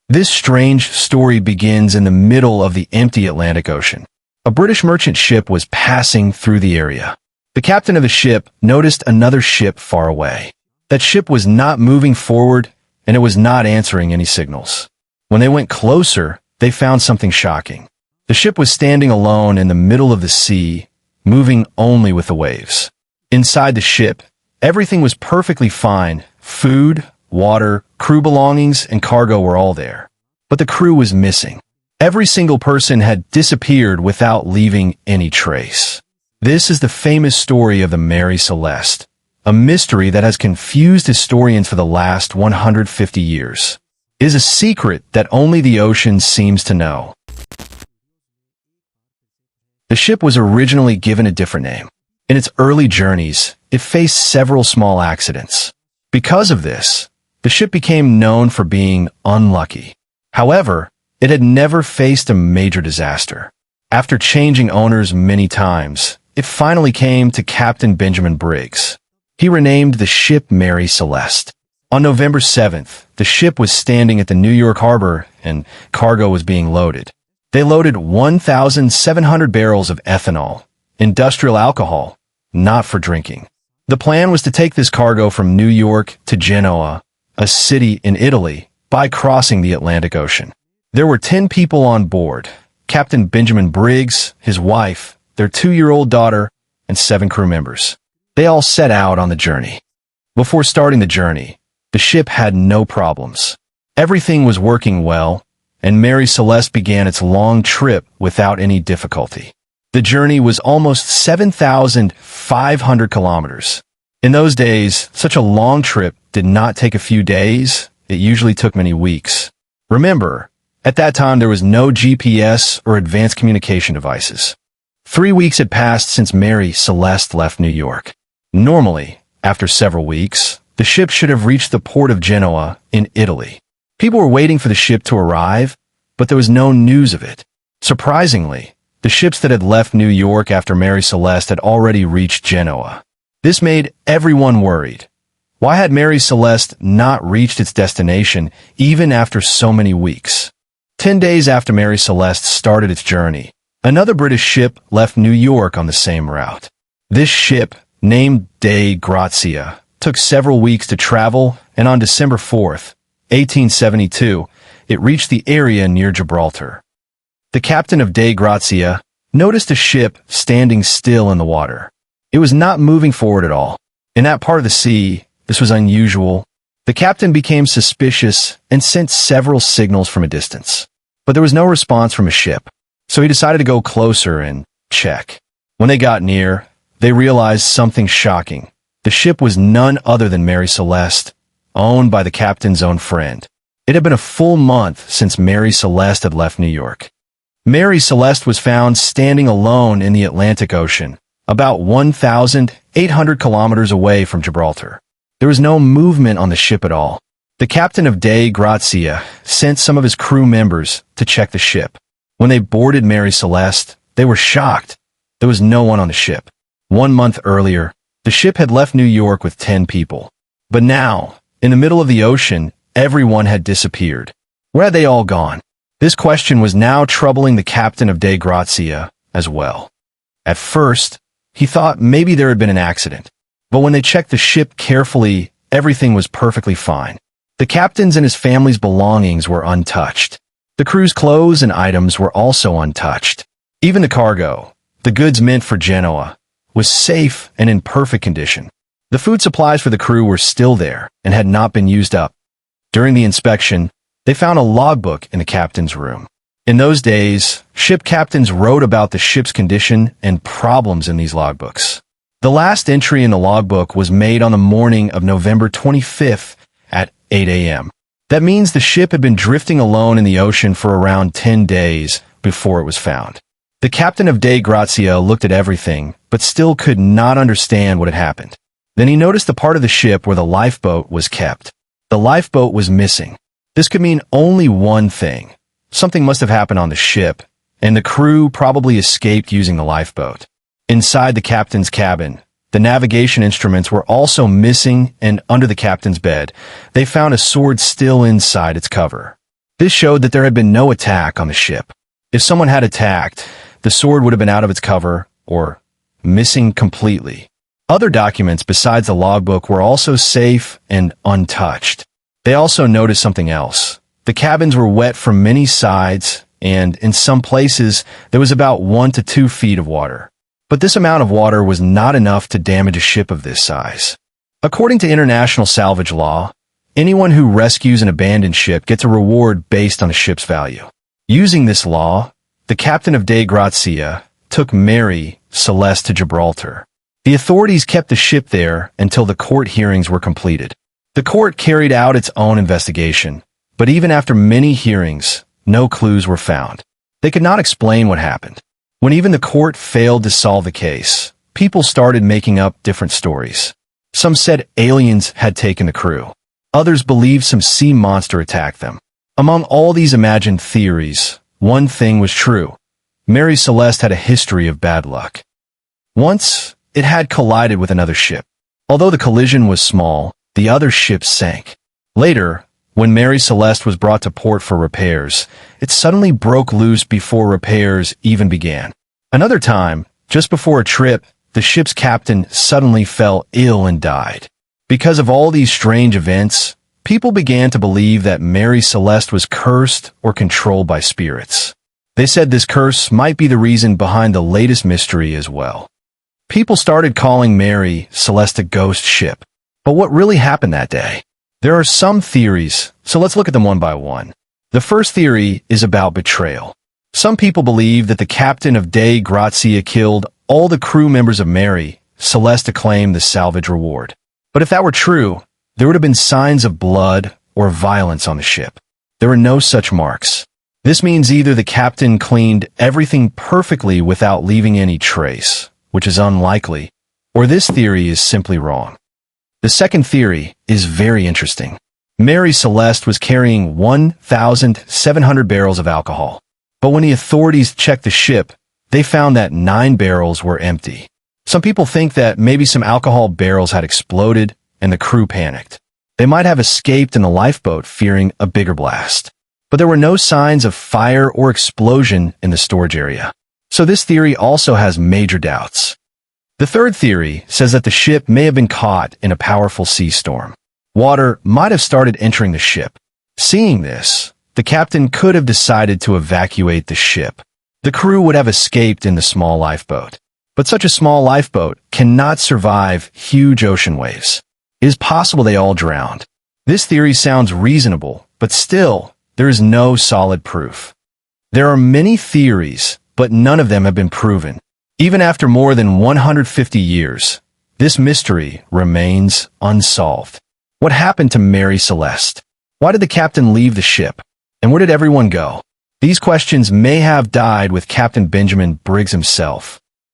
This strange story begins in the middle of the empty Atlantic Ocean. A British merchant ship was passing through the area. The captain of the ship noticed another ship far away. That ship was not moving forward, and it was not answering any signals. When they went closer, they found something shocking. The ship was standing alone in the middle of the sea, moving only with the waves. Inside the ship, everything was perfectly fine. Food, water, crew belongings, and cargo were all there. But the crew was missing. Every single person had disappeared without leaving any trace. This is the famous story of the Mary Celeste, a mystery that has confused historians for the last 150 years. It is a secret that only the ocean seems to know. The ship was originally given a different name. In its early journeys, it faced several small accidents. Because of this, the ship became known for being unlucky. However, it had never faced a major disaster. After changing owners many times, it finally came to Captain Benjamin Briggs. He renamed the ship Mary Celeste. On November 7th, the ship was standing at the New York harbor and cargo was being loaded. They loaded 1,700 barrels of ethanol, industrial alcohol, not for drinking. The plan was to take this cargo from New York to Genoa, a city in Italy, by crossing the Atlantic Ocean. There were 10 people on board: Captain Benjamin Briggs, his wife, their 2-year-old daughter, and 7 crew members. They all set out on the journey. Before starting the journey, the ship had no problems. Everything was working well, and Mary Celeste began its long trip without any difficulty. The journey was almost 7,500 kilometers. In those days, such a long trip did not take a few days, it usually took many weeks. Remember, at that time there was no GPS or advanced communication devices. 3 weeks had passed since Mary Celeste left New York. Normally, after several weeks, the ship should have reached the port of Genoa in Italy. People were waiting for the ship to arrive, but there was no news of it. Surprisingly, the ships that had left New York after Mary Celeste had already reached Genoa. This made everyone worried. Why had Mary Celeste not reached its destination even after so many weeks? 10 days after Mary Celeste started its journey, another British ship left New York on the same route. This ship, named Dei Grazia, took several weeks to travel, and on December 4th, 1872, it reached the area near Gibraltar. The captain of Dei Grazia noticed a ship standing still in the water. It was not moving forward at all. In that part of the sea, this was unusual. The captain became suspicious and sent several signals from a distance. But there was no response from a ship, so he decided to go closer and check. When they got near, they realized something shocking. The ship was none other than Mary Celeste, owned by the captain's own friend. It had been a full month since Mary Celeste had left New York. Mary Celeste was found standing alone in the Atlantic Ocean, about 1,800 kilometers away from Gibraltar. There was no movement on the ship at all. The captain of Dei Grazia sent some of his crew members to check the ship. When they boarded Mary Celeste, they were shocked. There was no one on the ship. 1 month earlier, the ship had left New York with 10 people. But now, in the middle of the ocean, everyone had disappeared. Where had they all gone? This question was now troubling the captain of Dei Grazia as well. At first, he thought maybe there had been an accident. But when they checked the ship carefully, everything was perfectly fine. The captain's and his family's belongings were untouched. The crew's clothes and items were also untouched. Even the cargo, the goods meant for Genoa, was safe and in perfect condition. The food supplies for the crew were still there and had not been used up. During the inspection, they found a logbook in the captain's room. In those days, ship captains wrote about the ship's condition and problems in these logbooks. The last entry in the logbook was made on the morning of November 25th at 8 a.m. That means the ship had been drifting alone in the ocean for around 10 days before it was found. The captain of Dei Grazia looked at everything, but still could not understand what had happened. Then he noticed the part of the ship where the lifeboat was kept. The lifeboat was missing. This could mean only one thing. Something must have happened on the ship, and the crew probably escaped using the lifeboat. Inside the captain's cabin, the navigation instruments were also missing, and under the captain's bed, they found a sword still inside its cover. This showed that there had been no attack on the ship. If someone had attacked, the sword would have been out of its cover or missing completely. Other documents besides the logbook were also safe and untouched. They also noticed something else. The cabins were wet from many sides, and in some places, there was about 1 to 2 feet of water. But this amount of water was not enough to damage a ship of this size. According to international salvage law, anyone who rescues an abandoned ship gets a reward based on the ship's value. Using this law, the captain of Dei Grazia took Mary Celeste to Gibraltar. The authorities kept the ship there until the court hearings were completed. The court carried out its own investigation, but even after many hearings, no clues were found. They could not explain what happened. When even the court failed to solve the case, people started making up different stories. Some said aliens had taken the crew. Others believed some sea monster attacked them. Among all these imagined theories, one thing was true. Mary Celeste had a history of bad luck. Once, it had collided with another ship. Although the collision was small, the other ship sank. Later, when Mary Celeste was brought to port for repairs, it suddenly broke loose before repairs even began. Another time, just before a trip, the ship's captain suddenly fell ill and died. Because of all these strange events, people began to believe that Mary Celeste was cursed or controlled by spirits. They said this curse might be the reason behind the latest mystery as well. People started calling Mary Celeste a ghost ship. But what really happened that day? There are some theories, so let's look at them one by one. The first theory is about betrayal. Some people believe that the captain of Dei Grazia killed all the crew members of Mary Celeste to claim the salvage reward. But if that were true, there would have been signs of blood or violence on the ship. There were no such marks. This means either the captain cleaned everything perfectly without leaving any trace, which is unlikely, or this theory is simply wrong. The second theory is very interesting. Mary Celeste was carrying 1,700 barrels of alcohol, but when the authorities checked the ship, they found that 9 barrels were empty. Some people think that maybe some alcohol barrels had exploded and the crew panicked. They might have escaped in the lifeboat fearing a bigger blast. But there were no signs of fire or explosion in the storage area. So this theory also has major doubts. The third theory says that the ship may have been caught in a powerful sea storm. Water might have started entering the ship. Seeing this, the captain could have decided to evacuate the ship. The crew would have escaped in the small lifeboat. But such a small lifeboat cannot survive huge ocean waves. It is possible they all drowned. This theory sounds reasonable, but still, there is no solid proof. There are many theories, but none of them have been proven. Even after more than 150 years, this mystery remains unsolved. What happened to Mary Celeste? Why did the captain leave the ship? And where did everyone go? These questions may have died with Captain Benjamin Briggs himself.